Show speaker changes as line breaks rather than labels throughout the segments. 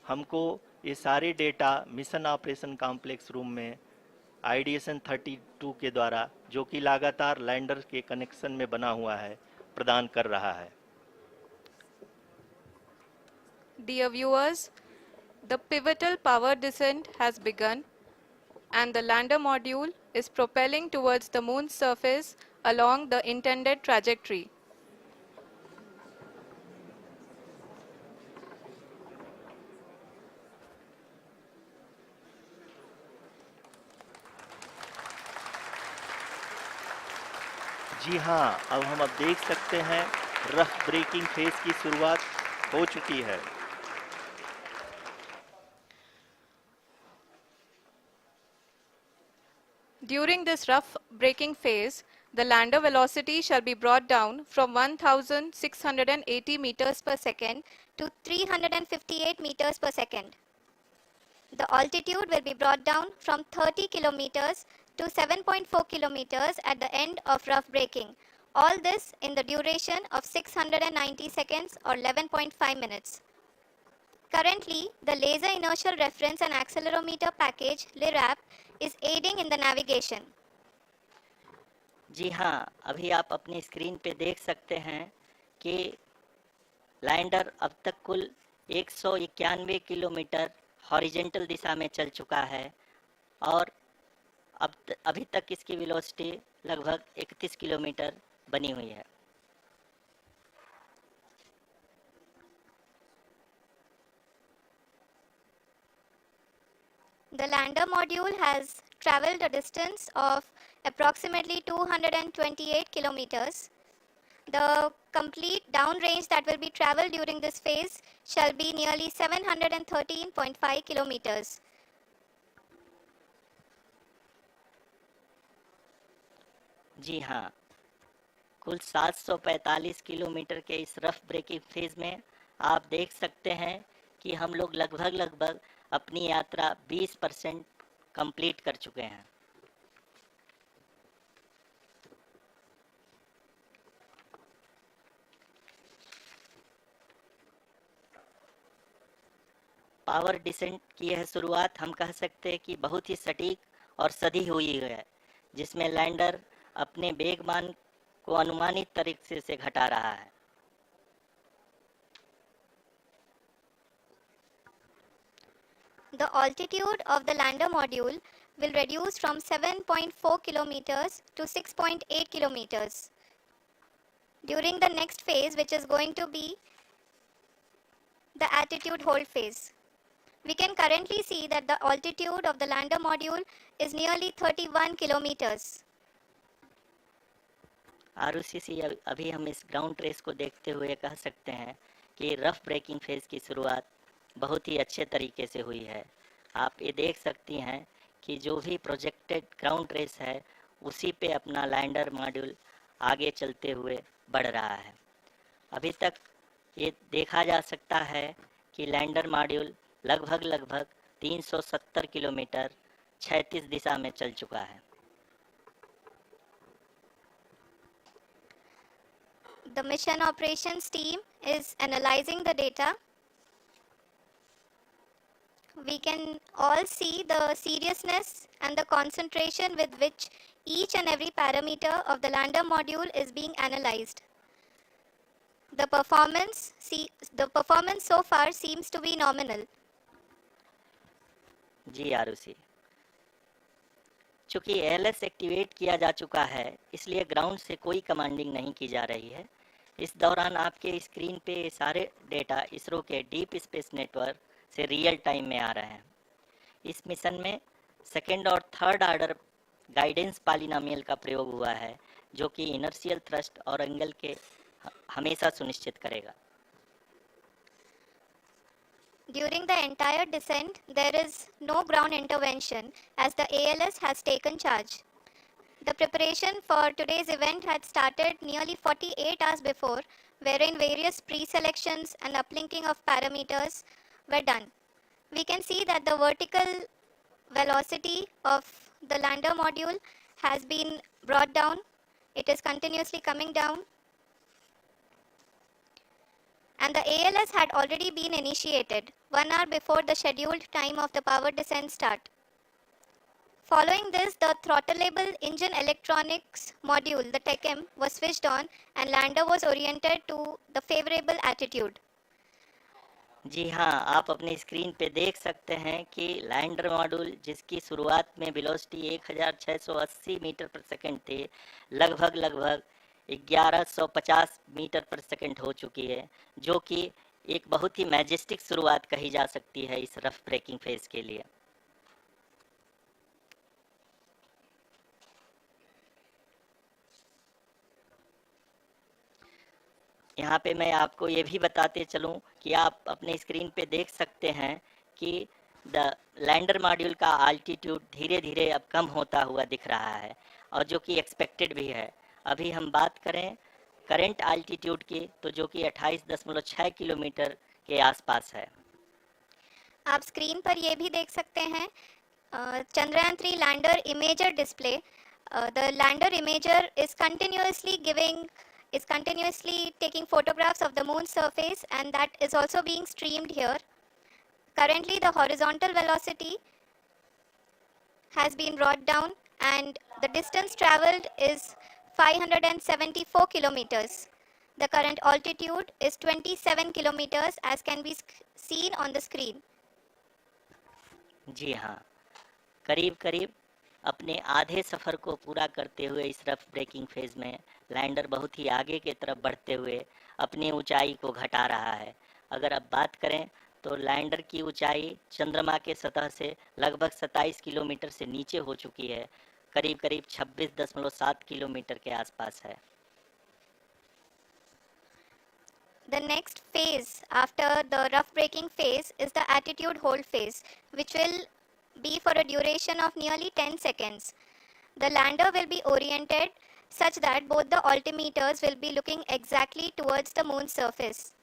हमको ये सारे data mission operation complex room में आईडीएसन 32 के द्वारा, जो कि लगातार लैंडर के कनेक्शन में बना हुआ है, प्रदान कर रहा है।
Dear viewers, the pivotal power descent has begun and the lander module is propelling towards the moon's surface along the intended trajectory.
जी हाँ, अब देख सकते हैं रफ ब्रेकिंग फेज की शुरुआत हो चुकी है।
During this rough braking phase, the lander velocity shall be brought down from 1680 meters per second
to 358 meters per second. The altitude will be brought down from 30 kilometers to 7.4 kilometers at the end of rough braking. All this in the duration of 690 seconds or 11.5 minutes. Currently, the Laser Inertial Reference and Accelerometer package (LIRAP) is aiding in the navigation.
जी हाँ, अभी आप अपनी screen पे देख सकते हैं कि lander अब तक कुल 191 किलोमीटर हॉरिजेंटल दिशा में चल चुका है और अभी तक इसकी वेलोसिटी लगभग 31 किलोमीटर बनी हुई है।
The lander module has traveled a distance of approximately 228 kilometers. The complete downrange that will be traveled during this phase shall be nearly 713.5 kilometers.
जी हाँ, कुल 745 किलोमीटर के इस रफ ब्रेकिंग फेज में आप देख सकते हैं कि हम लोग लगभग अपनी यात्रा 20% कंप्लीट कर चुके हैं। पावर डिसेंट की यह शुरुआत हम कह सकते हैं कि बहुत ही सटीक और सधी हुई है, जिसमें लैंडर अपने वेगमान को अनुमानित तरीके से घटा रहा है।
The altitude of the lander module will reduce from 7.4 kilometers to 6.8 kilometers. During the next phase, which is going to be the attitude hold phase. We can currently see that the altitude of the lander module is nearly 31 kilometers.
आरओसीसी अभी हम इस ground trace को देखते हुए कह सकते हैं कि रफ ब्रेकिंग फेज की शुरुआत बहुत ही अच्छे तरीके से हुई है। आप ये देख सकती हैं कि जो भी प्रोजेक्टेड ग्राउंड ट्रेस है उसी पे अपना लैंडर मॉड्यूल आगे चलते हुए बढ़ रहा है। अभी तक ये देखा जा सकता है कि लैंडर मॉड्यूल लगभग 370 किलोमीटर क्षैतिज दिशा में चल चुका है।
The mission operations team is analyzing the data. We can all see the seriousness and the concentration with which each and every parameter of the lander module is being analyzed. The performance so far seems to be nominal.
जी आरुषि, चूँकि ALS activate किया जा चुका है इसलिए ground से कोई commanding नहीं की जा रही है। इस दौरान आपके स्क्रीन पे सारे डेटा इसरो के डीप स्पेस नेटवर्क से रियल टाइम में आ रहे हैं। इस मिशन में सेकेंड और थर्ड ऑर्डर गाइडेंस पॉलिनोमियल का प्रयोग हुआ है, जो कि इनर्शियल थ्रस्ट और एंगल के हमेशा सुनिश्चित करेगा।
During the entire descent, there is no ground intervention as the ALS has taken charge. The preparation for today's event had started nearly 48 hours before, wherein various pre-selections and uplinking of parameters were done. We can see that the vertical velocity of the lander module has been brought down. It is continuously coming down. and the ALS had already been initiated 1 hour before the scheduled time of the power descent start. Following this, the throttleable engine electronics module, the TECM, was switched on and lander was oriented to the favorable attitude.
जी हाँ, आप अपने screen पे देख सकते हैं कि lander module जिसकी शुरुआत में वेलोसिटी 1680 मीटर पर सेकंड थी, लगभग 1150 मीटर पर सेकंड हो चुकी है, जो कि एक बहुत ही मैजेस्टिक शुरुआत कही जा सकती है इस रफ ब्रेकिंग फेज के लिए। यहाँ पे मैं आपको ये भी बताते चलूँ कि आप अपने स्क्रीन पे देख सकते हैं कि द लैंडर मॉड्यूल का आल्टीट्यूड धीरे-धीरे अब कम होता हुआ दिख रहा है, और जो कि एक्सपेक्टेड भी है। अभी हम बात करें करंट आल्टीट्यूड की, तो जो कि 28.6 किलोमीटर के आसपास है।
आप स्क्रीन पर ये भी देख सकते हैं Chandrayaan 3 lander imager display. The lander imager is continuously taking photographs of the moon's surface, and that is also being streamed here. Currently, the horizontal velocity has been brought down and the distance traveled is 574 kilometers. The current altitude is 27 kilometers as can be seen on the screen.
जी हाँ, करीब अपने आधे सफ़र को पूरा करते हुए इस rough breaking phase में लैंडर बहुत ही आगे की तरफ बढ़ते हुए अपनी ऊंचाई को घटा रहा है। अगर अब बात करें तो लैंडर की ऊंचाई चंद्रमा के सतह से लगभग 27 किलोमीटर से नीचे हो चुकी है, करीब 26.7 किलोमीटर के आसपास है।
The next phase after the rough braking phase is the attitude hold phase, which will be for a duration of nearly 10 seconds. The lander will be oriented such that both the altimeters will be looking exactly towards the moon's surface.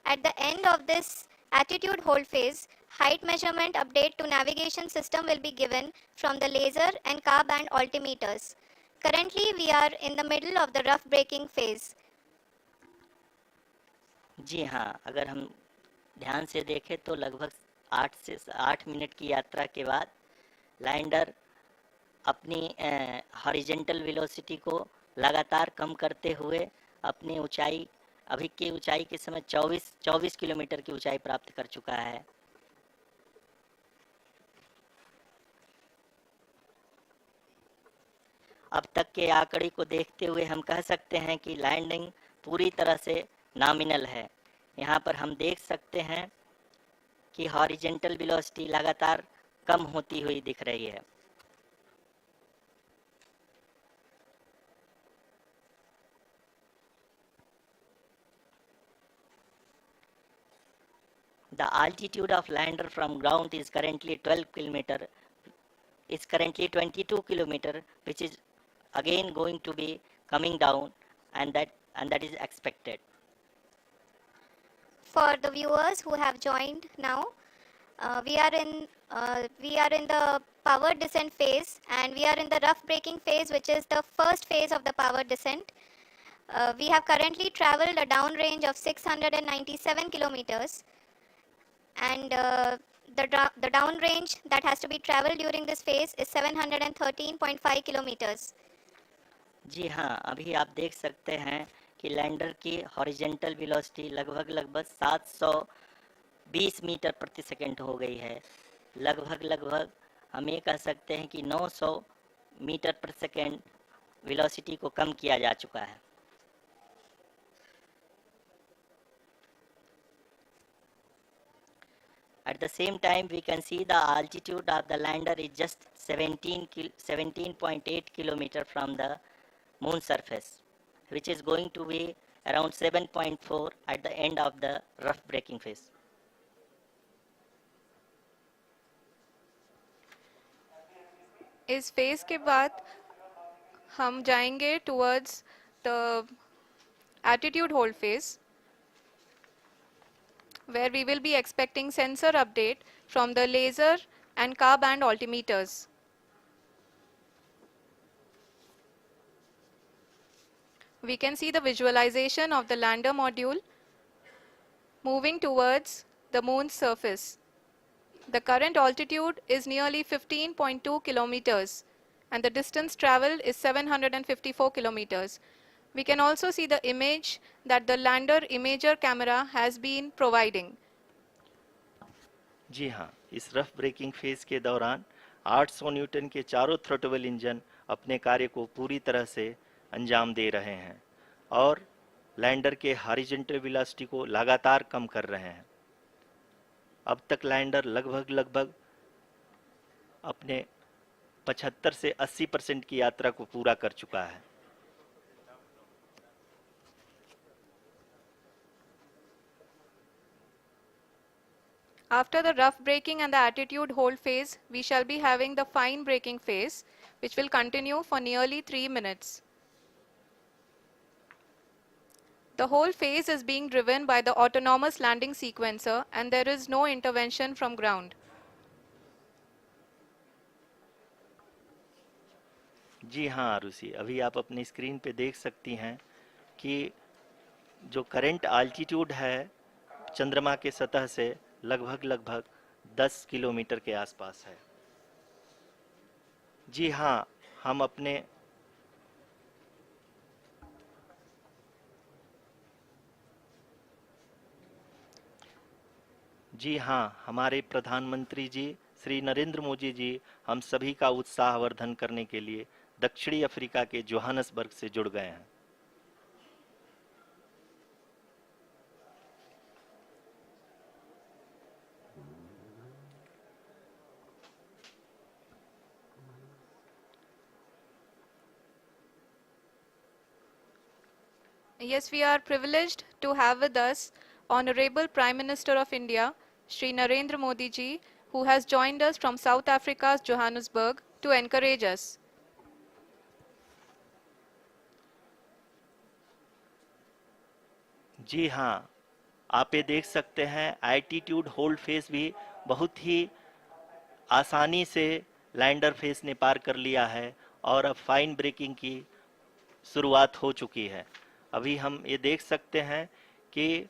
At the end of this attitude hold phase, height measurement update to navigation system will be given from the laser and car band altimeters. Currently, we are in the middle of the rough braking phase.
जी हाँ, अगर हम ध्यान से देखें तो लगभग 8 minute की यात्रा के बाद लैंडर अपनी हॉरिजेंटल वेलोसिटी को लगातार कम करते हुए अपनी ऊंचाई अभी की ऊंचाई के समय 24 किलोमीटर की ऊंचाई प्राप्त कर चुका है। अब तक के आंकड़े को देखते हुए हम कह सकते हैं कि लैंडिंग पूरी तरह से नॉमिनल है। यहाँ पर हम देख सकते हैं कि हॉरिजेंटल वेलोसिटी लगातार कम होती हुई दिख रही है। The altitude of lander from ground is currently 22 kilometer, which is again going to be coming down, and that is expected.
For the viewers who have joined now, we are in the power descent phase, and we are in the rough braking phase, which is the first phase of the power descent. We have currently traveled a downrange of 697 kilometers, and the downrange that has to be traveled during this phase is 713.5 kilometers.
जी हाँ, अभी आप देख सकते हैं कि lander की horizontal velocity लगभग 720 metre प्रति सेकंड हो गई है। लगभग हम ये कह सकते हैं कि 900 मीटर पर सेकंड वेलोसिटी को कम किया जा चुका है। At the same time, we can see the altitude of the lander is just 17.8 kilometer from the moon surface, which is going to be around 7.4 at the end of the rough braking phase.
इस phase के बाद हम जाएंगे towards the attitude hold phase, where we will be expecting sensor update from the laser and car band altimeters. We can see the visualization of the lander module moving towards the moon's surface. The current altitude is nearly 15.2 kilometers and the distance traveled is 754 kilometers. We can also see the image that the lander imager camera has been providing.
जी हाँ, इस rough breaking phase के दौरान 800 Newton के चारों throttle engine अपने कार्य को पूरी तरह से अंजाम दे रहे हैं और लैंडर के हॉरिजॉन्टल वेलोसिटी को लगातार कम कर रहे हैं। अब तक लैंडर लगभग अपने 75 से 80% की यात्रा को पूरा कर चुका है।
After the rough braking and the attitude hold phase, we shall be having the fine braking phase, which will continue for nearly 3 minutes. The whole phase is being driven by the autonomous landing sequencer and there is no intervention from ground.
जी हाँ आरुषि, अभी आप अपनी screen पे देख सकती हैं कि जो करंट आल्टीट्यूड है चंद्रमा के सतह से लगभग 10 किलोमीटर के आसपास है। जी हाँ, हम अपने जी हाँ, हमारे प्रधानमंत्री जी श्री नरेंद्र मोदी जी हम सभी का उत्साहवर्धन करने के लिए दक्षिणी अफ्रीका के जोहानसबर्ग से जुड़ गए हैं।
Yes, we are privileged to have with us Honorable Prime Minister of India, Shri Narendra Modi ji, who has joined us from South Africa's Johannesburg to encourage us.
जी हाँ, आप ये देख सकते हैं एल्टीट्यूड होल्ड फेस भी बहुत ही आसानी से लैंडर फेस ने पार कर लिया है और अब फाइन ब्रेकिंग की शुरुआत हो चुकी है। अभी हम ये देख सकते हैं कि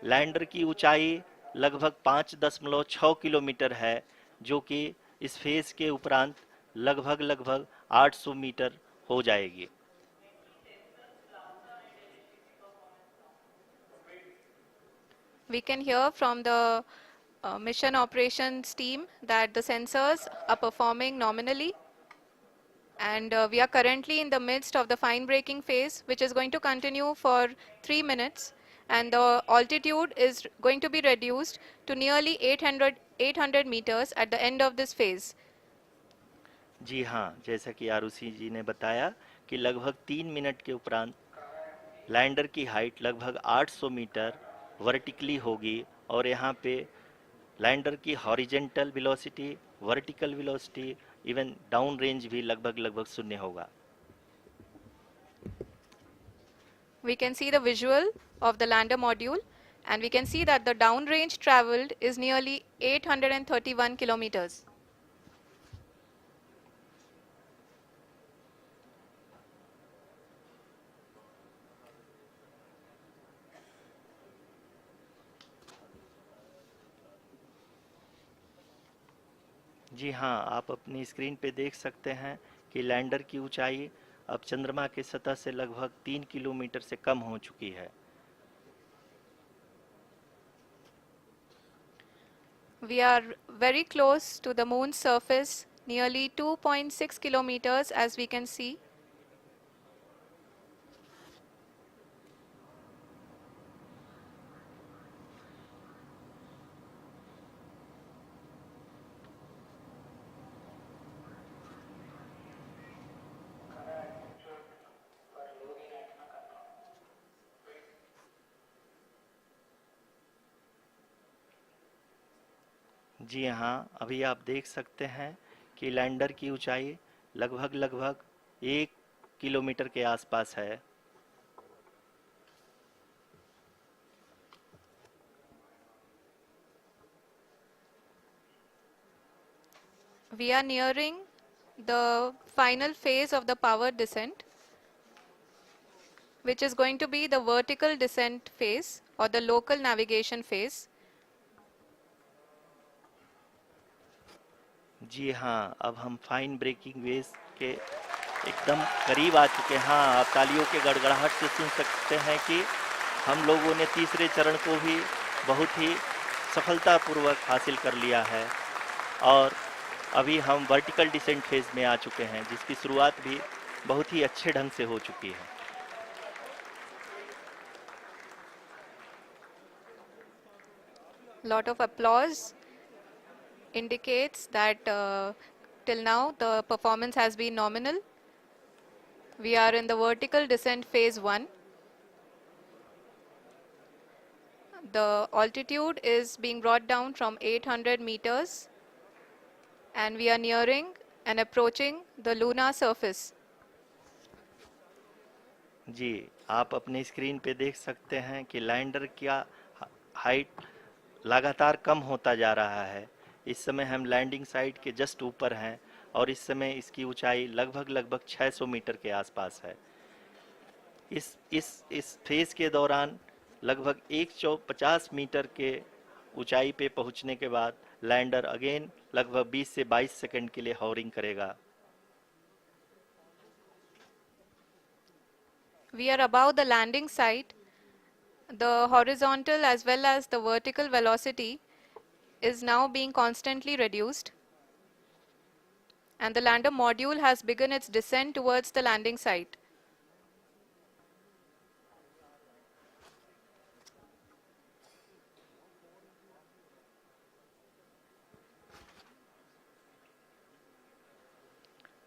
लैंडर की ऊंचाई लगभग 5.6 किलोमीटर है, जो कि इस फेज के उपरांत लगभग 800 मीटर हो जाएगी।
We can hear from the mission operations team that the sensors are performing nominally and we are currently in the midst of the fine braking phase, which is going to continue for 3 minutes and the altitude is going to be reduced to nearly 800 meters at the end of this phase.
जी हाँ, जैसा कि आरुषि जी ने बताया कि लगभग 3 minute के उपरांत lander की हाइट लगभग 800 मीटर वर्टिकली होगी और यहाँ पे लैंडर की horizontal velocity, vertical velocity, even down range भी लगभग शून्य होगा।
We can see the visual of the lander module and we can see that the downrange traveled is nearly 831 kilometers.
जी हाँ, आप अपनी स्क्रीन पे देख सकते हैं कि लैंडर की ऊंचाई अब चंद्रमा के सतह से लगभग 3 किलोमीटर से कम हो चुकी है।
We are very close to the moon's surface, nearly 2.6 kilometers as we can see.
जी हाँ, अभी आप देख सकते हैं कि लैंडर की ऊंचाई लगभग 1 किलोमीटर के आसपास है।
We are nearing the final phase of the power descent, which is going to be the vertical descent phase or the local navigation phase.
जी हाँ, अब हम फाइन ब्रेकिंग वेव्स के एकदम करीब आ चुके हैं। हाँ, आप तालियों के गड़गड़ाहट से सुन सकते हैं कि हम लोगों ने तीसरे चरण को भी बहुत ही सफलतापूर्वक हासिल कर लिया है और अभी हम वर्टिकल डिसेंट फेज में आ चुके हैं, जिसकी शुरुआत भी बहुत ही अच्छे ढंग से हो चुकी है।
Lot of applause indicates that till now the performance has been nominal. We are in the vertical descent phase 1. The altitude is being brought down from 800 meters and we are nearing and approaching the lunar surface.
जी, आप अपने screen पे देख सकते हैं कि lander का height लगातार कम होता जा रहा है। इस समय हम लैंडिंग साइट के जस्ट ऊपर हैं और इस समय इसकी ऊंचाई लगभग 600 मीटर के आसपास है। इस फेज के दौरान लगभग 150 मीटर के ऊंचाई पे पहुंचने के बाद लैंडर अगेन लगभग 20 से 22 सेकंड के लिए हॉवरिंग करेगा।
We are above the landing site. The horizontal as well as the vertical velocity is now being constantly reduced. And the lander module has begun its descent towards the landing site.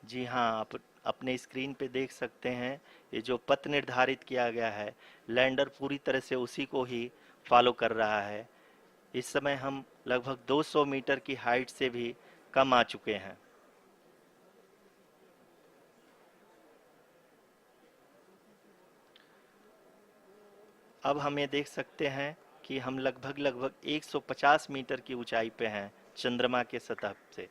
जी हाँ, आप अपने screen पे देख सकते हैं ये जो पथ निर्धारित किया गया है, लैंडर पूरी तरह से उसी को ही फॉलो कर रहा है। इस समय हम लगभग 200 मीटर की हाइट से भी कम आ चुके हैं। अब हम ये देख सकते हैं कि हम लगभग 150 मीटर की ऊंचाई पे हैं चंद्रमा के सतह से।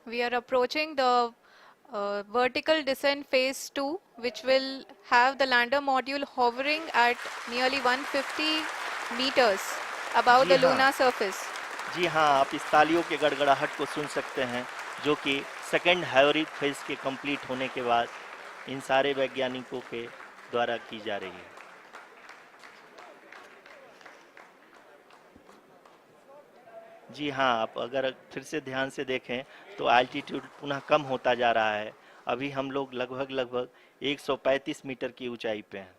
We are approaching the vertical descent phase 2, which will have the lander module hovering at nearly 150 meters above
ji
the
हाँ।
lunar surface.
जी हाँ, आप इस तालियों के गड़गड़ाहट को सुन सकते हैं, जो कि सेकेंड हैवरिक फेज के कंप्लीट होने के बाद इन सारे वैज्ञानिकों के द्वारा की जा रही है। जी हाँ, आप अगर फिर से ध्यान से देखें तो एल्टीट्यूड पुनः कम होता जा रहा है। अभी हम लोग लगभग 135 मीटर की ऊंचाई पे हैं।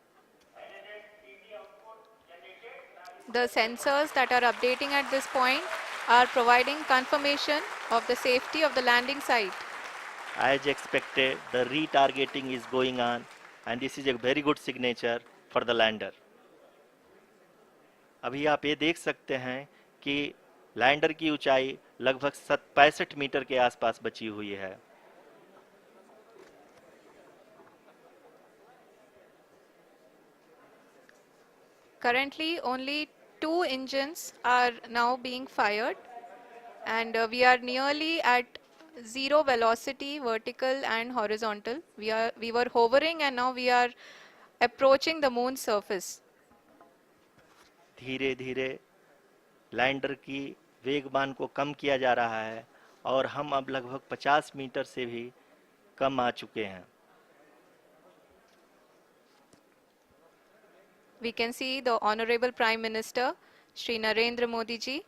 The sensors that are updating at this point are providing confirmation of the safety of the landing site.
As expected, the retargeting is going on and this is a very good signature for the lander. अभी आप ये देख सकते हैं कि lander की ऊंचाई लगभग 65 मीटर के आसपास बची हुई है।
Currently, only 2 engines are now being fired, and we are nearly at zero velocity, vertical and horizontal. We were hovering, and now we are approaching the moon's surface.
धीरे धीरे लैंडर की वेगमान को कम किया जा रहा है और हम अब लगभग 50 मीटर से भी कम आ चुके हैं।
We can see the Honorable Prime Minister, Shri Narendra Modi ji,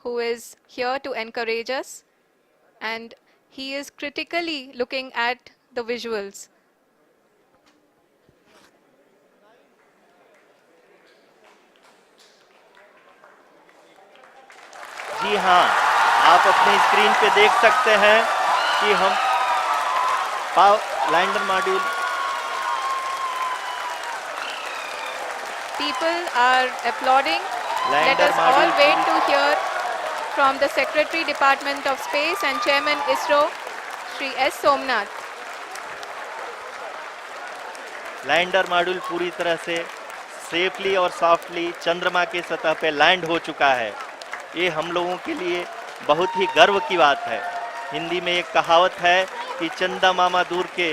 who is here to encourage us, and he is critically looking at the visuals.
जी हाँ, आप अपने स्क्रीन पे देख सकते हैं कि हम lander module
People are applauding. Let
lander
us all
module
wait to hear from the Secretary Department of Space and Chairman ISRO, Shri S. Somnath.
Lander module पूरी तरह से सेफली और सॉफ्टली चंद्रमा के सतह पे लैंड हो चुका है। ये हम लोगों के लिए बहुत ही गर्व की बात है। हिंदी में एक कहावत है कि चंदा मामा दूर के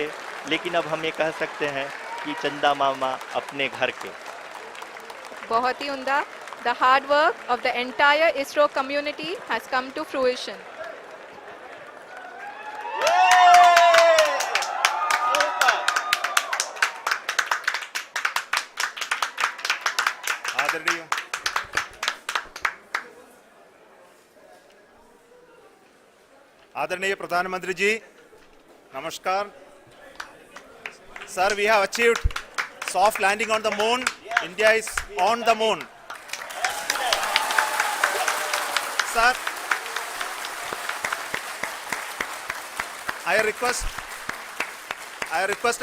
लेकिन अब हम ये कह सकते हैं कि चंदा मामा अपने घर के।
बहुत ही उम्दा। The hard work of the entire ISRO community has come to fruition.
आदरणीय आदरणीय प्रधानमंत्री जी, नमस्कार। Sir, we have achieved soft landing on the moon. India is on the moon. Sir, I request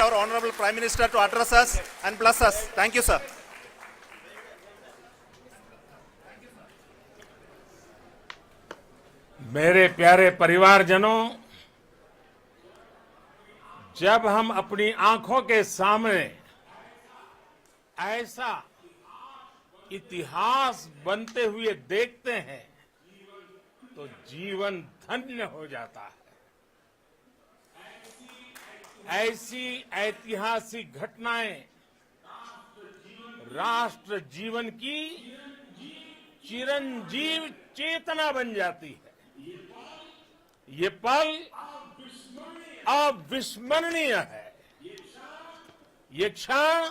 our Honorable Prime Minister to address us and bless us. Thank you, sir.
मेरे प्यारे परिवारजनों, जब हम अपनी आंखों के सामने ऐसा इतिहास बनते हुए देखते हैं तो जीवन धन्य हो जाता है। ऐसी ऐतिहासिक घटनाएं राष्ट्र जीवन की चिरंजीव चेतना बन जाती है। ये पल अविस्मरणीय है। ये क्षण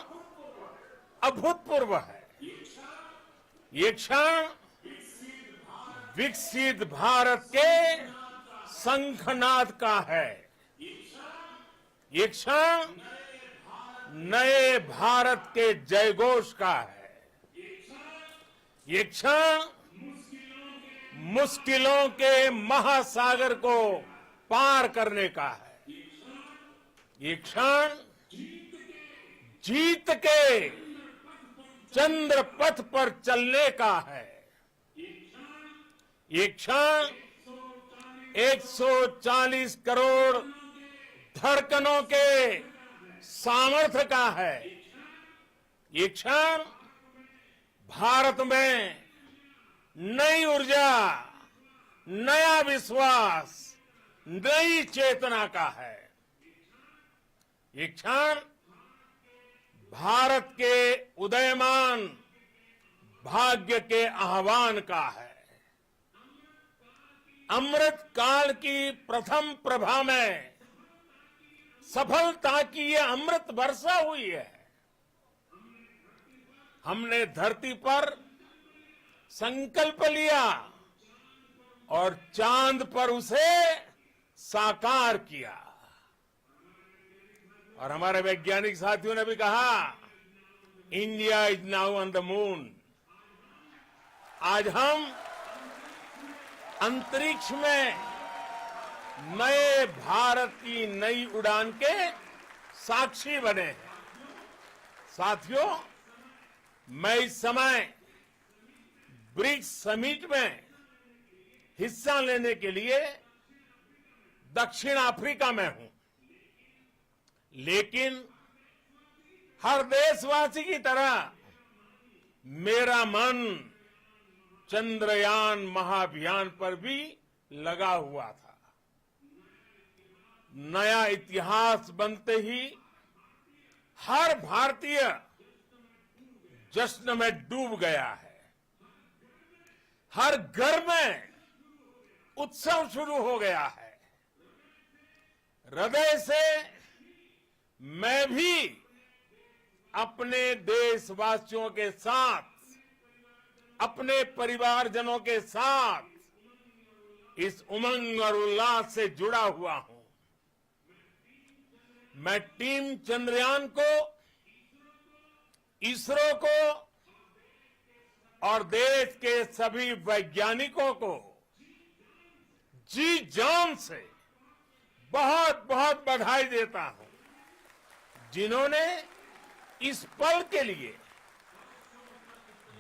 अभूतपूर्व है। ये क्षण विकसित भारत के शंखनाद का है। ये क्षण नए भारत के जयघोष का है। ये क्षण मुश्किलों के महासागर को पार करने का है। ये क्षण जीत के चंद्र पथ पर चलने का है। ये क्षण 140 करोड़ धड़कनों के सामर्थ्य का है। ये क्षण भारत में नई ऊर्जा, नया विश्वास, नई चेतना का है। ये क्षण भारत के उदयमान भाग्य के आह्वान का है। अमृत काल की प्रथम प्रभा में सफलता की ये अमृत वर्षा हुई है। हमने धरती पर संकल्प लिया और चांद पर उसे साकार किया। और हमारे वैज्ञानिक साथियों ने भी कहा, India is now on the moon. आज हम अंतरिक्ष में नए भारत की नई उड़ान के साक्षी बने हैं। साथियों, मैं इस समय ब्रिक्स समिट में हिस्सा लेने के लिए दक्षिण अफ्रीका में हूं, लेकिन हर देशवासी की तरह मेरा मन चंद्रयान महाअभियान पर भी लगा हुआ था। नया इतिहास बनते ही हर भारतीय जश्न में डूब गया है। हर घर में उत्सव शुरू हो गया है। हृदय से मैं भी अपने देशवासियों के साथ, अपने परिवारजनों के साथ इस उमंग और उल्लास से जुड़ा हुआ हूं। मैं टीम चंद्रयान को, इसरो को और देश के सभी वैज्ञानिकों को जी जान से बहुत बहुत बधाई देता हूं, जिन्होंने इस पल के लिए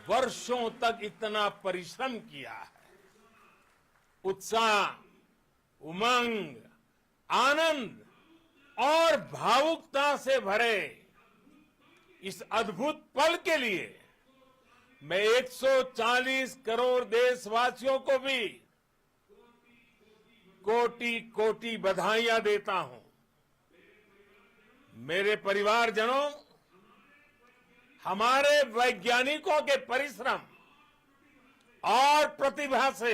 वर्षों तक इतना परिश्रम किया है। उत्साह, उमंग, आनंद और भावुकता से भरे इस अद्भुत पल के लिए मैं 140 करोड़ देशवासियों को भी कोटि कोटि बधाइयां देता हूं। मेरे परिवारजनों, हमारे वैज्ञानिकों के परिश्रम और प्रतिभा से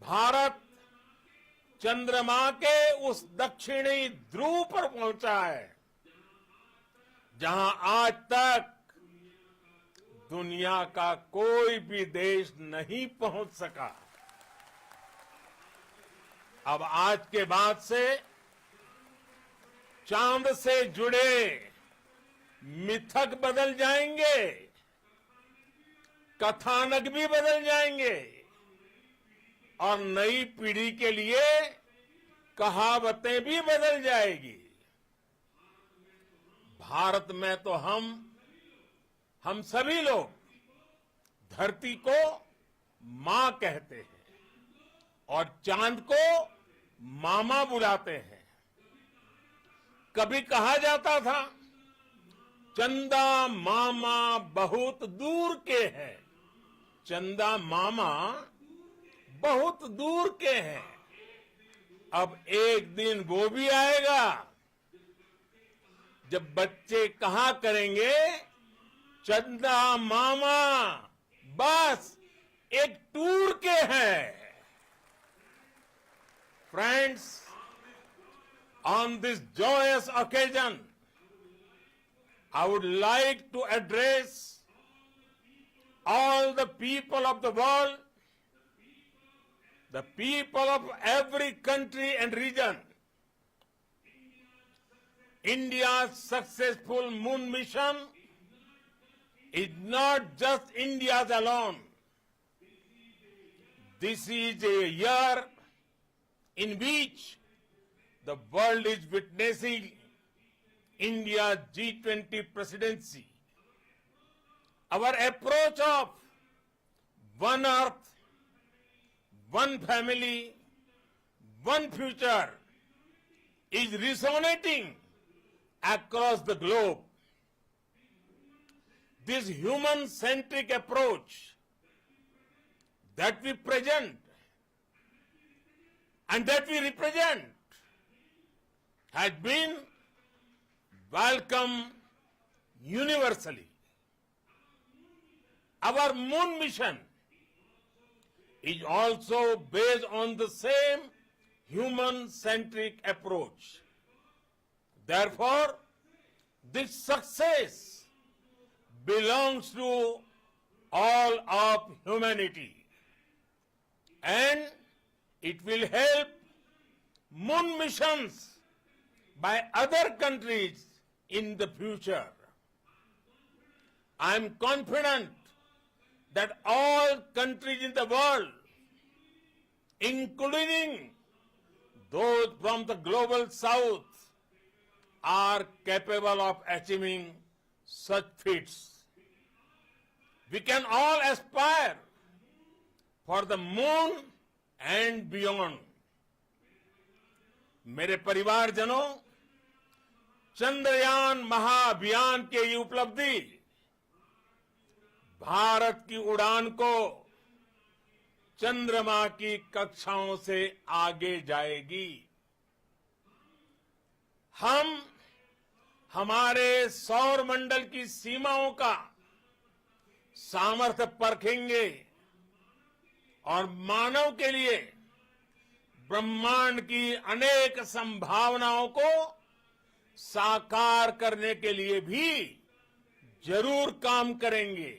भारत चंद्रमा के उस दक्षिणी ध्रुव पर पहुंचा है जहां आज तक दुनिया का कोई भी देश नहीं पहुंच सका। अब आज के बाद से चांद से जुड़े मिथक बदल जाएंगे, कथानक भी बदल जाएंगे और नई पीढ़ी के लिए कहावतें भी बदल जाएगी। भारत में तो हम सभी लोग धरती को मां कहते हैं और चांद को मामा बुलाते हैं। कभी कहा जाता था चंदा मामा बहुत दूर के हैं, चंदा मामा बहुत दूर के हैं। अब एक दिन वो भी आएगा जब बच्चे कहा करेंगे चंदा मामा बस एक टूर के हैं। Friends, on this joyous occasion, I would like to address all the people of the world, the people of every country and region. India's successful moon mission is not just India's alone. This is a year in which the world is witnessing India's G20 presidency. Our approach of one earth, one family, one future is resonating across the globe. This human-centric approach that we present and that we represent has been welcomed universally. Our moon mission is also based on the same human-centric approach. Therefore, this success belongs to all of humanity, and it will help moon missions by other countries in the future. I am confident that all countries in the world, including those from the global south, are capable of achieving such feats. We can all aspire for the moon and beyond. मेरे परिवारजनों, चंद्रयान महाअभियान की ये उपलब्धि भारत की उड़ान को चंद्रमा की कक्षाओं से आगे जाएगी। हम हमारे सौर मंडल की सीमाओं का सामर्थ्य परखेंगे और मानव के लिए ब्रह्मांड की अनेक संभावनाओं को साकार करने के लिए भी जरूर काम करेंगे।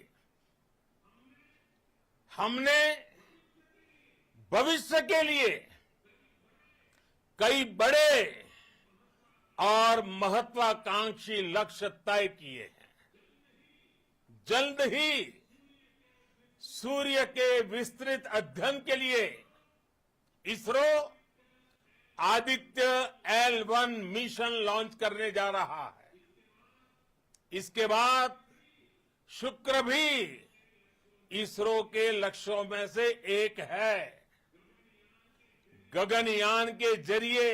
हमने भविष्य के लिए कई बड़े और महत्वाकांक्षी लक्ष्य तय किए हैं। जल्द ही सूर्य के विस्तृत अध्ययन के लिए ISRO Aditya L1 mission launch करने जा रहा है। इसके बाद शुक्र भी इसरो के लक्ष्यों में से एक है। गगनयान के जरिए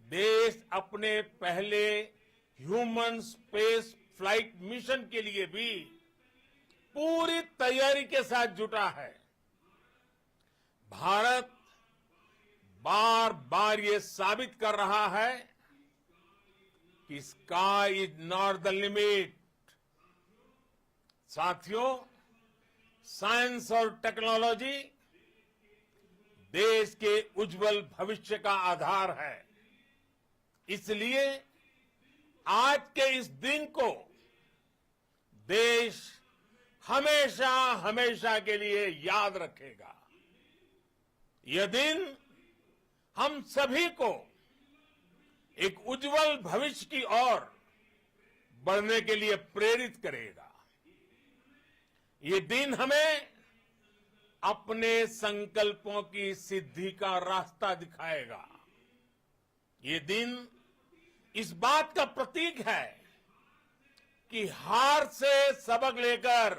देश अपने पहले ह्यूमन स्पेस फ्लाइट मिशन के लिए भी पूरी तैयारी के साथ जुटा है। भारत बार बार ये साबित कर रहा है कि sky is not the limit. साथियों, साइंस और टेक्नोलॉजी देश के उज्जवल भविष्य का आधार है। इसलिए आज के इस दिन को देश हमेशा हमेशा के लिए याद रखेगा। यह दिन हम सभी को एक उज्जवल भविष्य की ओर बढ़ने के लिए प्रेरित करेगा। ये दिन हमें अपने संकल्पों की सिद्धि का रास्ता दिखाएगा। ये दिन इस बात का प्रतीक है कि हार से सबक लेकर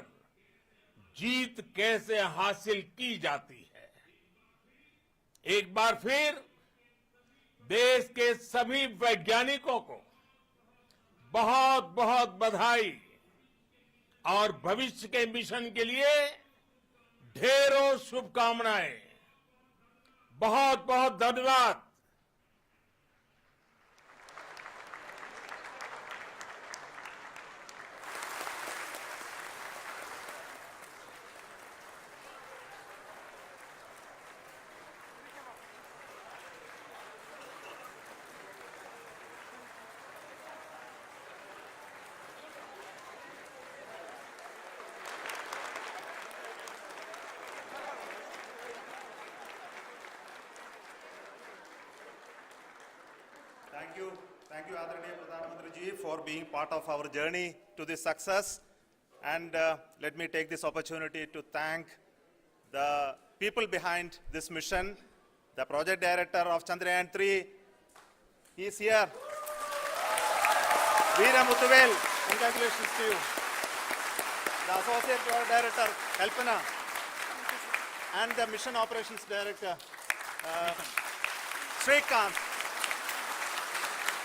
जीत कैसे हासिल की जाती है। एक बार फिर देश के सभी वैज्ञानिकों को बहुत बहुत बधाई और भविष्य के मिशन के लिए ढेरों शुभकामनाएं। बहुत बहुत धन्यवाद।
Thank you, Adharaniya Pradhan Mantri ji, for being part of our journey to this success. And let me take this opportunity to thank the people behind this mission. The project director of Chandrayaan 3, he is here. Veera Muthuvel, congratulations to you. The associate project director, Kalpana, and the mission operations director, Srikanth.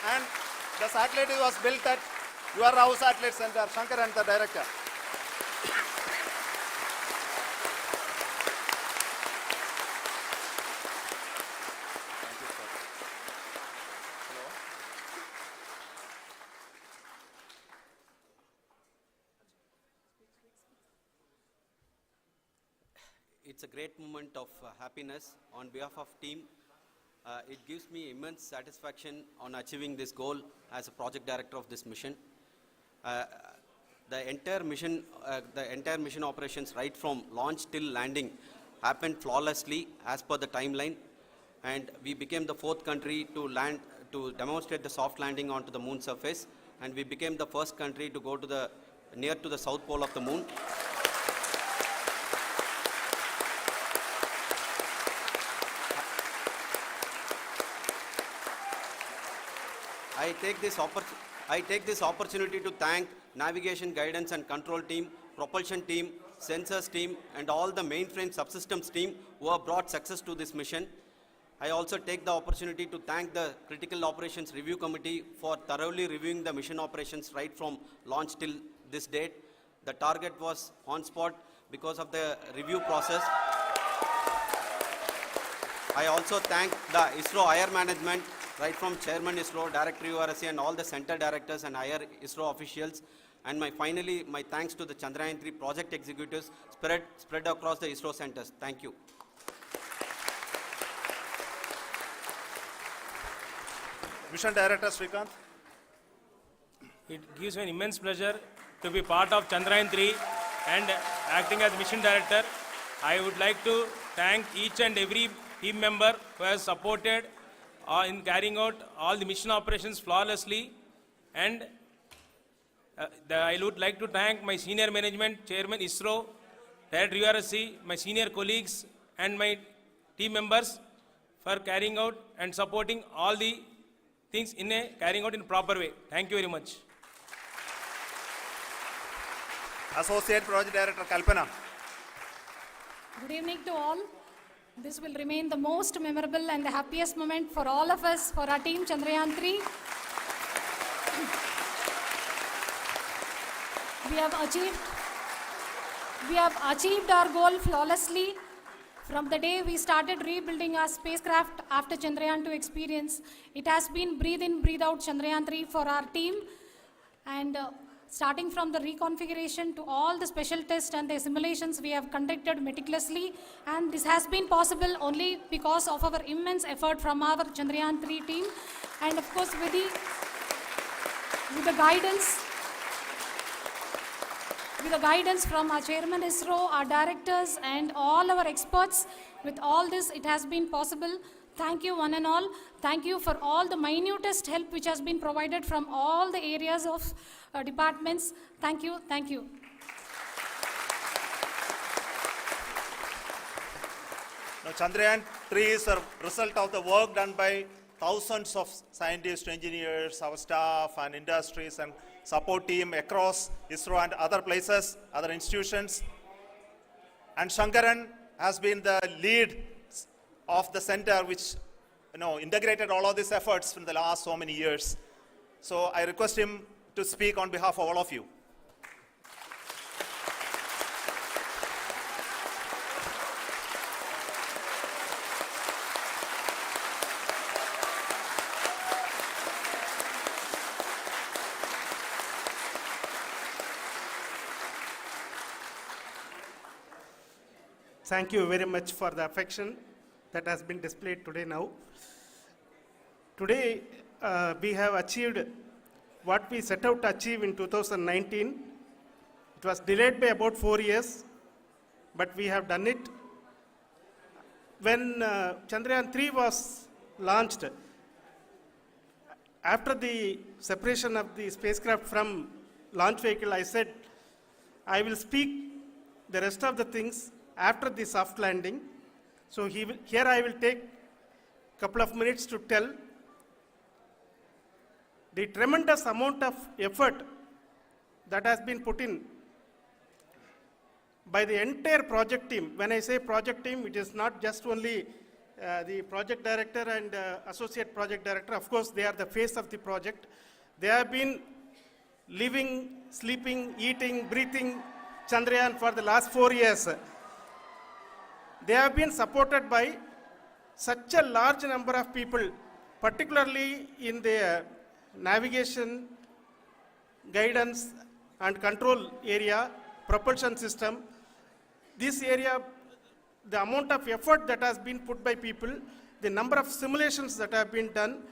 And the satellite was built at your house satellite center, Shankar and the director. Thank you, sir. Hello.
It's a great moment of happiness on behalf of team. It gives me immense satisfaction on achieving this goal as a project director of this mission. The entire mission operations right from launch till landing happened flawlessly as per the timeline, and we became the 4th country to land, to demonstrate the soft landing onto the moon surface, and we became the first country to go to near to the south pole of the moon. I take this opportunity to thank navigation, guidance and control team, propulsion team, sensors team and all the mainframe subsystems team who have brought success to this mission. I also take the opportunity to thank the Critical Operations Review Committee for thoroughly reviewing the mission operations right from launch till this date. The target was on spot because of the review process. I also thank the ISRO higher management, right from Chairman ISRO, Director URSC and all the center directors and higher ISRO officials. And finally, my thanks to the Chandrayaan 3 project executives spread across the ISRO centers. Thank you.
Mission Director Srikanth.
It gives me an immense pleasure to be part of Chandrayaan 3 and acting as Mission Director. I would like to thank each and every team member who has supported in carrying out all the mission operations flawlessly, and I would like to thank my senior management, Chairman ISRO, Director URSC, my senior colleagues and my team members for carrying out and supporting all the things carrying out in a proper way. Thank you very much.
Associate Project Director Kalpana.
Good evening to all. This will remain the most memorable and the happiest moment for all of us, for our team Chandrayaan 3. We have achieved our goal flawlessly. From the day we started rebuilding our spacecraft after Chandrayaan 2 experience, it has been breathe in, breathe out Chandrayaan 3 for our team. And starting from the reconfiguration to all the special tests and the simulations we have conducted meticulously. And this has been possible only because of our immense effort from our Chandrayaan 3 team. And of course, with the guidance from our chairman ISRO, our directors, and all our experts. With all this, it has been possible. Thank you, one and all. Thank you for all the minutest help which has been provided from all the areas of departments. Thank you. Thank you.
Now, Chandrayaan 3 is a result of the work done by thousands of scientists, engineers, our staff, and industries, and support team across ISRO and other places, other institutions. And Shankaran has been the lead of the center which integrated all of these efforts in the last so many years. So I request him to speak on behalf of all of you.
Thank you very much for the affection that has been displayed today now. Today, we have achieved what we set out to achieve in 2019. It was delayed by about 4 years, but we have done it. When Chandrayaan 3 was launched, after the separation of the spacecraft from launch vehicle, I said, I will speak the rest of the things after the soft landing. So here I will take a couple of minutes to tell the tremendous amount of effort that has been put in by the entire project team. When I say project team, it is not just only the project director and associate project director. Of course, they are the face of the project. They have been living, sleeping, eating, breathing Chandrayaan for the last 4 years. They have been supported by such a large number of people, particularly in the navigation, guidance and control area, propulsion system. This area, the amount of effort that has been put by people, the number of simulations that have been done,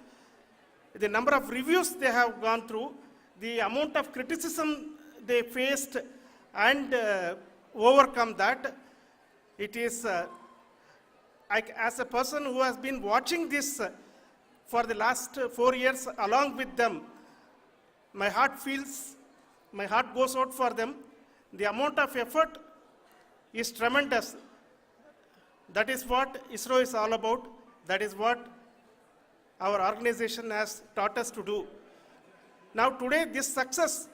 the number of reviews they have gone through, the amount of criticism they faced and overcome that. It is, as a person who has been watching this for the last 4 years along with them, my heart goes out for them. The amount of effort is tremendous. That is what ISRO is all about. That is what our organization has taught us to do. Now today, this success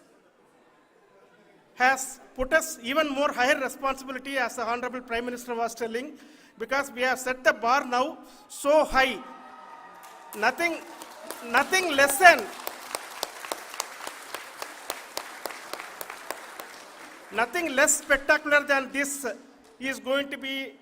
has put us even more higher responsibility, as the Honorable Prime Minister was telling, because we have set the bar now so high. Nothing less spectacular than this is going to be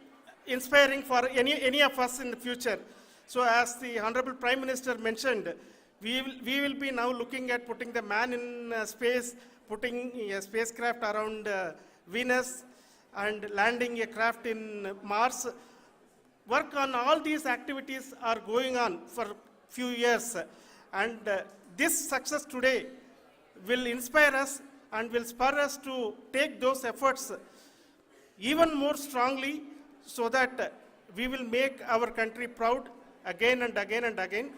inspiring for any of us in the future. So as the Honorable Prime Minister mentioned, we will be now looking at putting the man in space, putting a spacecraft around Venus and landing a craft in Mars. Work on all these activities are going on for few years, and this success today will inspire us and will spur us to take those efforts even more strongly, so that we will make our country proud again and again and again.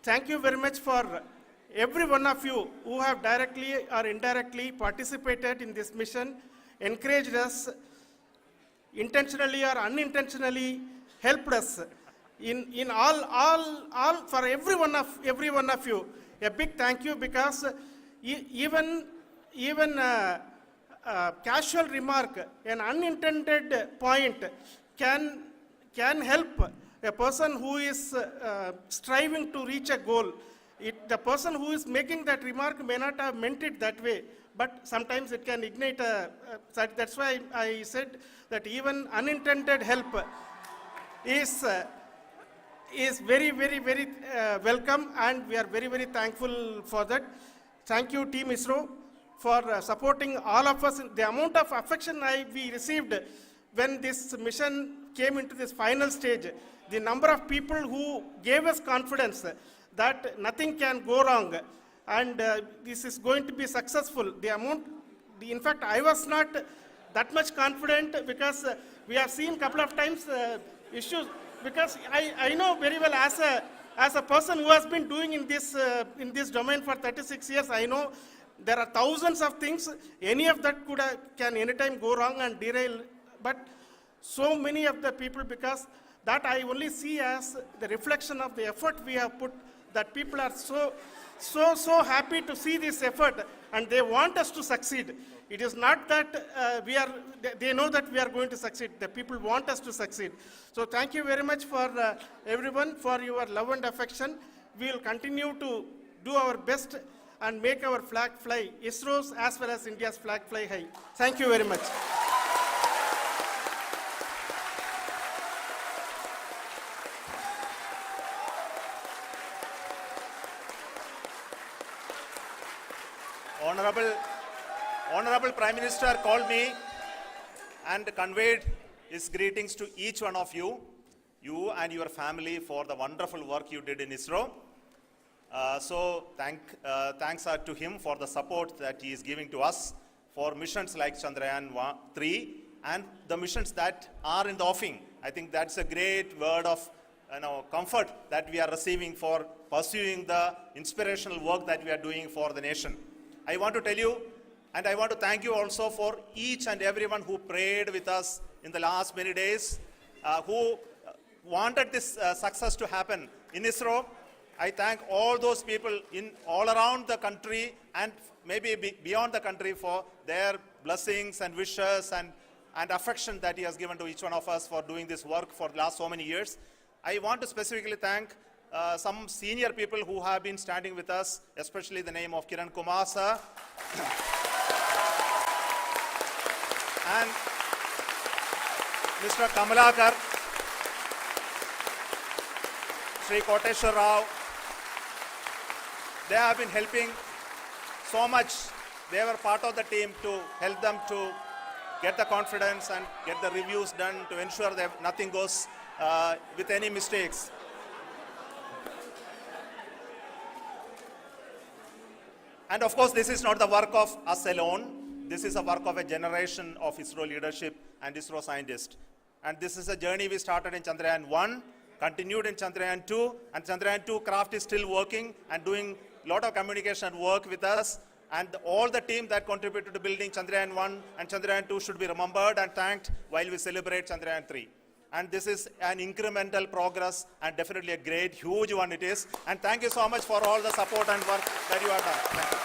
Thank you very much for every one of you who have directly or indirectly participated in this mission, encouraged us, intentionally or unintentionally helped us in all for every one of you. A big thank you, because even casual remark, an unintended point can help a person who is striving to reach a goal. The person who is making that remark may not have meant it that way, but sometimes it can ignite that's why I said that even unintended help is very welcome, and we are very thankful for that. Thank you, Team ISRO, for supporting all of us. The amount of affection we received when this mission came into this final stage, the number of people who gave us confidence that nothing can go wrong, and this is going to be successful. In fact, I was not that much confident because we have seen couple of times issues, because I know very well as a person who has been doing in this domain for 36 years, I know there are thousands of things. Any of that can anytime go wrong and derail. But so many of the people, because that I only see as the reflection of the effort we have put, that people are so happy to see this effort, and they want us to succeed. It is not that they know that we are going to succeed. The people want us to succeed. So thank you very much for everyone for your love and affection. We will continue to do our best and make our flag fly, ISRO's as well as India's flag fly high. Thank you very much.
Honorable Prime Minister called me and conveyed his greetings to each one of you and your family, for the wonderful work you did in ISRO. Thanks are to him for the support that he is giving to us for missions like Chandrayaan 3 and the missions that are in the offing. I think that's a great word of comfort that we are receiving for pursuing the inspirational work that we are doing for the nation. I want to tell you, and I want to thank you also for each and everyone who prayed with us in the last many days, who wanted this success to happen in ISRO. I thank all those people all around the country and maybe beyond the country for their blessings and wishes and affection that he has given to each one of us for doing this work for the last so many years. I want to specifically thank some senior people who have been standing with us, especially the name of Kiran Kumar sir and Mr. Kamalakar, Sri Koteshwar Rao. They have been helping so much. They were part of the team to help them to get the confidence and get the reviews done to ensure that nothing goes with any mistakes. And of course, this is not the work of us alone. This is a work of a generation of ISRO leadership and ISRO scientists. And this is a journey we started in Chandrayaan 1, continued in Chandrayaan 2, and Chandrayaan 2 craft is still working and doing a lot of communication work with us. And all the team that contributed to building Chandrayaan 1 and Chandrayaan 2 should be remembered and thanked while we celebrate Chandrayaan 3. And this is an incremental progress and definitely a great, huge one it is. And thank you so much for all the support and work that you have done. Thank you.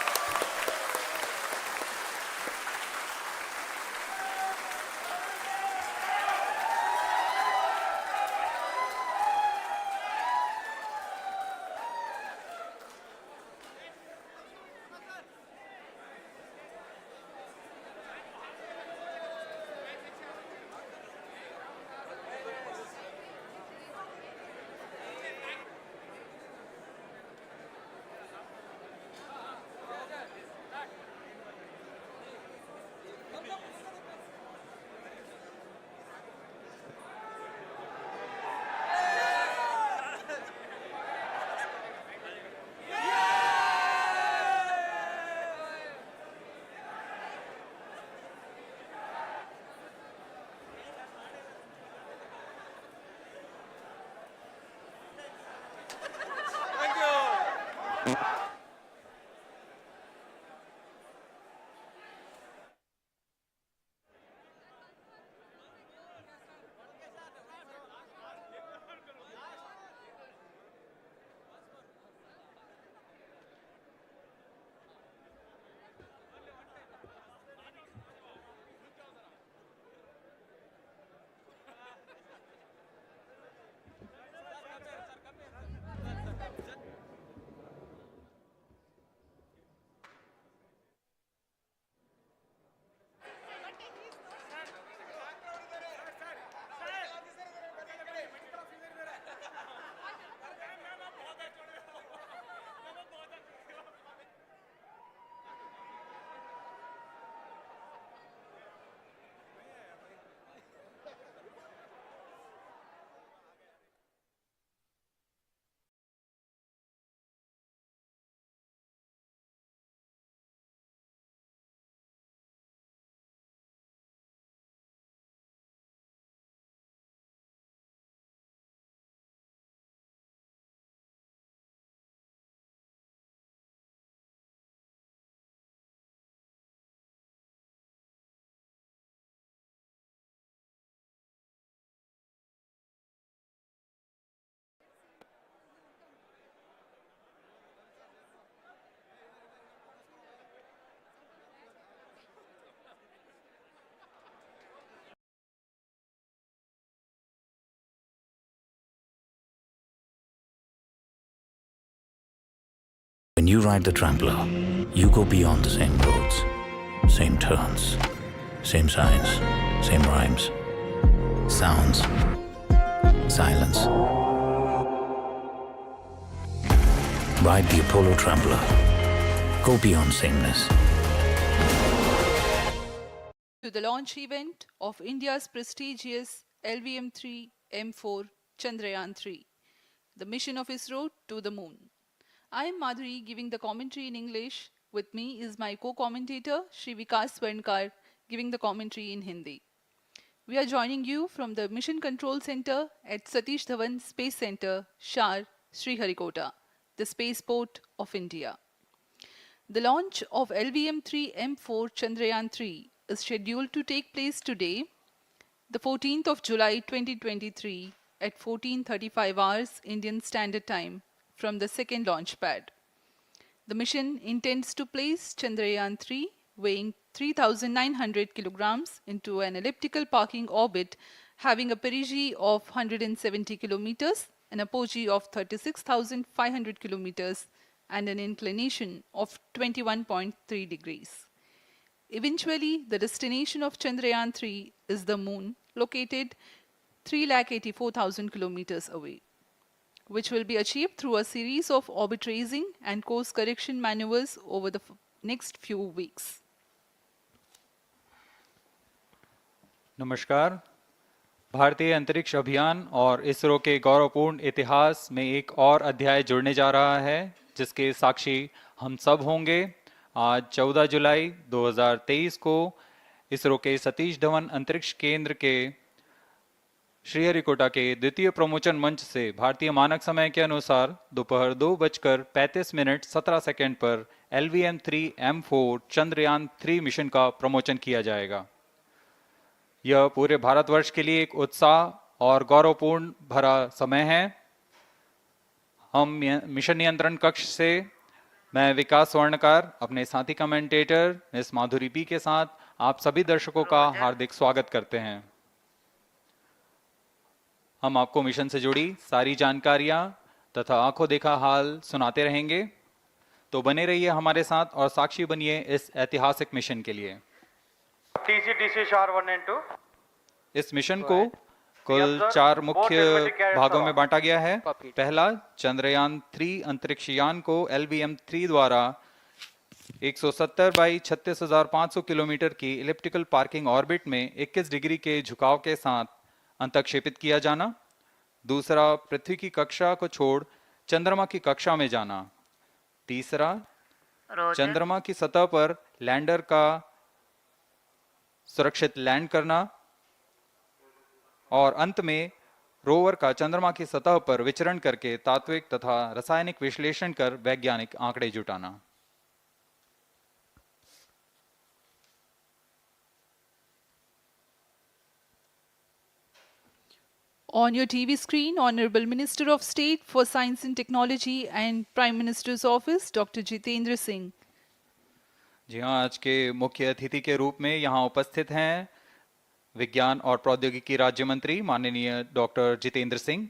you ride the trampler, you go beyond the same roads, same turns, same signs, same rhymes, sounds, silence. Ride the Apollo Trampler. Go beyond sameness.
To the launch event of India's prestigious LVM-3 M4 Chandrayaan 3, the mission of ISRO to the moon. I am Madhuri giving the commentary in English. With me is my co-commentator Shri Vikas Swarnkar giving the commentary in Hindi. We are joining you from the Mission Control Center at Satish Dhawan Space Center, Shar, Sriharikota, the spaceport of India. The launch of LVM-3 M4 Chandrayaan 3 is scheduled to take place today, the 14th of July 2023 at 14:35 hours Indian Standard Time from the second launch pad. The mission intends to place Chandrayaan 3 weighing 3,900 kilograms into an elliptical parking orbit having a perigee of 170 kilometers, an apogee of 36,500 kilometers, and an inclination of 21.3 degrees. Eventually, the destination of Chandrayaan 3 is the moon, located 384,000 kilometers away, which will be achieved through a series of orbit raising and course correction maneuvers over the next few weeks.
नमस्कार। भारतीय अंतरिक्ष अभियान और इसरो के गौरवपूर्ण इतिहास में एक और अध्याय जुड़ने जा रहा है, जिसके साक्षी हम सब होंगे। आज 14 जुलाई 2023 को इसरो के सतीश धवन अंतरिक्ष केंद्र के श्रीहरिकोटा के द्वितीय प्रमोचन मंच से भारतीय मानक समय के अनुसार दोपहर 2:35 पर LVM-3 M4 चंद्रयान 3 मिशन का प्रमोचन किया जाएगा। यह पूरे भारतवर्ष के लिए एक उत्साह और गौरवपूर्ण भरा समय है। हम मिशन नियंत्रण कक्ष से मैं विकास स्वर्णकार, अपने साथी कमेंटेटर मिस माधुरी पी के साथ आप सभी दर्शकों का हार्दिक स्वागत करते हैं। हम आपको मिशन से जुड़ी सारी जानकारियां तथा आंखों देखा हाल सुनाते रहेंगे, तो बने रहिए हमारे साथ और साक्षी बनिए इस ऐतिहासिक मिशन के लिए। इस मिशन को कुल 4 मुख्य भागों में बांटा गया है। पहला, चंद्रयान 3 अंतरिक्ष यान को LVM-3 द्वारा 170 बाई 36,500 किलोमीटर की इलिप्टिकल पार्किंग ऑर्बिट में 21 डिग्री के झुकाव के साथ अंतक्षेपित किया जाना। दूसरा, पृथ्वी की कक्षा को छोड़ चंद्रमा की कक्षा में जाना। तीसरा, चंद्रमा की सतह पर लैंडर का सुरक्षित लैंड करना। और अंत में रोवर का चंद्रमा की सतह पर विचरण करके तात्विक तथा रासायनिक विश्लेषण कर वैज्ञानिक आंकड़े जुटाना।
On your TV screen, Honorable Minister of State for Science and Technology and Prime Minister's Office, Dr. Jitendra Singh.
जी हाँ, आज के मुख्य अतिथि के रूप में यहाँ उपस्थित हैं विज्ञान और प्रौद्योगिकी राज्य मंत्री माननीय doctor Jitendra Singh.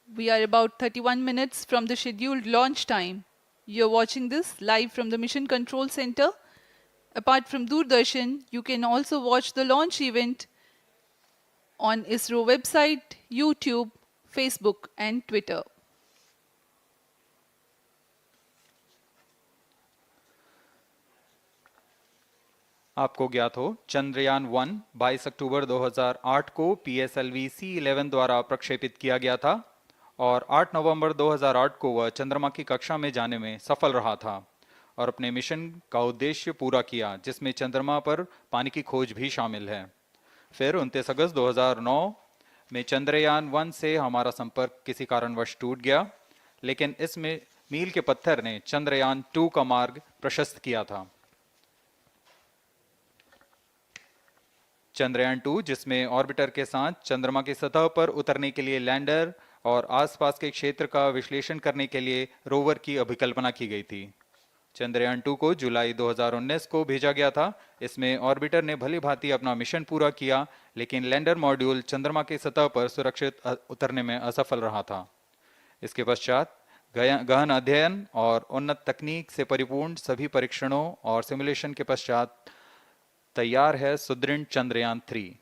We are about 31 minutes from the scheduled launch time. You're watching this live from the Mission Control Center. Apart from Doordarshan, you can also watch the launch event on ISRO website, YouTube, Facebook and Twitter.
आपको ज्ञात हो, चंद्रयान 1 22 अक्टूबर 2008 को PSLV C11 द्वारा प्रक्षेपित किया गया था और 8 नवंबर 2008 को वह चंद्रमा की कक्षा में जाने में सफल रहा था और अपने मिशन का उद्देश्य पूरा किया, जिसमें चंद्रमा पर पानी की खोज भी शामिल है। फिर 29 अगस्त 2009 में चंद्रयान 1 से हमारा संपर्क किसी कारणवश टूट गया, लेकिन इस मील के पत्थर ने चंद्रयान 2 का मार्ग प्रशस्त किया था। चंद्रयान 2, जिसमें ऑर्बिटर के साथ चंद्रमा की सतह पर उतरने के लिए लैंडर और आसपास के क्षेत्र का विश्लेषण करने के लिए रोवर की अभिकल्पना की गई थी। चंद्रयान 2 को जुलाई 2019 को भेजा गया था। इसमें ऑर्बिटर ने भली भांति अपना मिशन पूरा किया, लेकिन लैंडर मॉड्यूल चंद्रमा की सतह पर सुरक्षित उतरने में असफल रहा था। इसके पश्चात गहन अध्ययन और उन्नत तकनीक से परिपूर्ण सभी परीक्षणों और सिमुलेशन के पश्चात तैयार है सुदृढ़ चंद्रयान 3।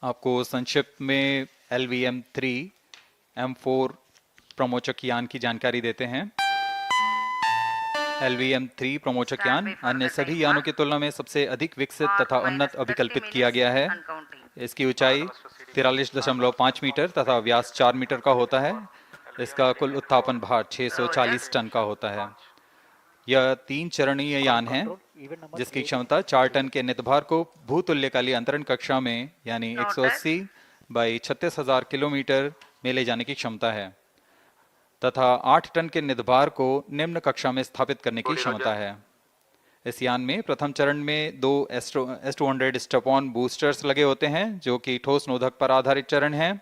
आपको संक्षिप्त में LVM-3 M4 प्रमोचक यान की जानकारी देते हैं। LVM-3 प्रमोचक यान अन्य सभी यानों की तुलना में सबसे अधिक विकसित तथा उन्नत अभिकल्पित किया गया है। इसकी ऊंचाई 43.5 मीटर तथा व्यास 4 मीटर का होता है। इसका कुल उत्थापन भार 640 टन का होता है। यह 3 चरणीय यान है, जिसकी क्षमता 4 टन के नितभार को भूतुल्यकालीय अंतरण कक्षा में यानी 180 बाई 36,000 किलोमीटर में ले जाने की क्षमता है तथा 8 टन के नितभार को निम्न कक्षा में स्थापित करने की क्षमता है। इस यान में प्रथम चरण में 2 S-200 स्टेप-ऑन बूस्टर्स लगे होते हैं, जो कि ठोस नोदक पर आधारित चरण हैं,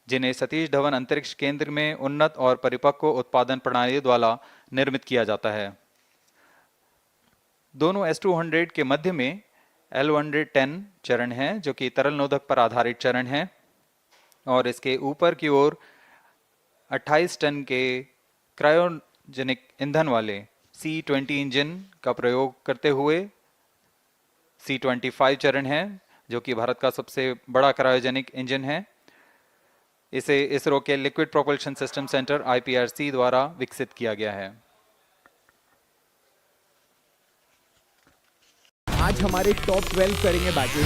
जिन्हें सतीश धवन अंतरिक्ष केंद्र में उन्नत और परिपक्व उत्पादन प्रणाली द्वारा निर्मित किया जाता है। दोनों S-200 के मध्य में L-110 चरण है, जो कि तरल नोदक पर आधारित चरण है, और इसके ऊपर की ओर 28 टन के क्रायोजेनिक ईंधन वाले C-20 इंजन का प्रयोग करते हुए C-25 चरण है, जो कि भारत का सबसे बड़ा क्रायोजेनिक इंजन है। इसे इसरो के liquid propulsion system centre IPRC द्वारा विकसित किया गया है।
आज हमारे टॉप 12 करेंगे बैटल।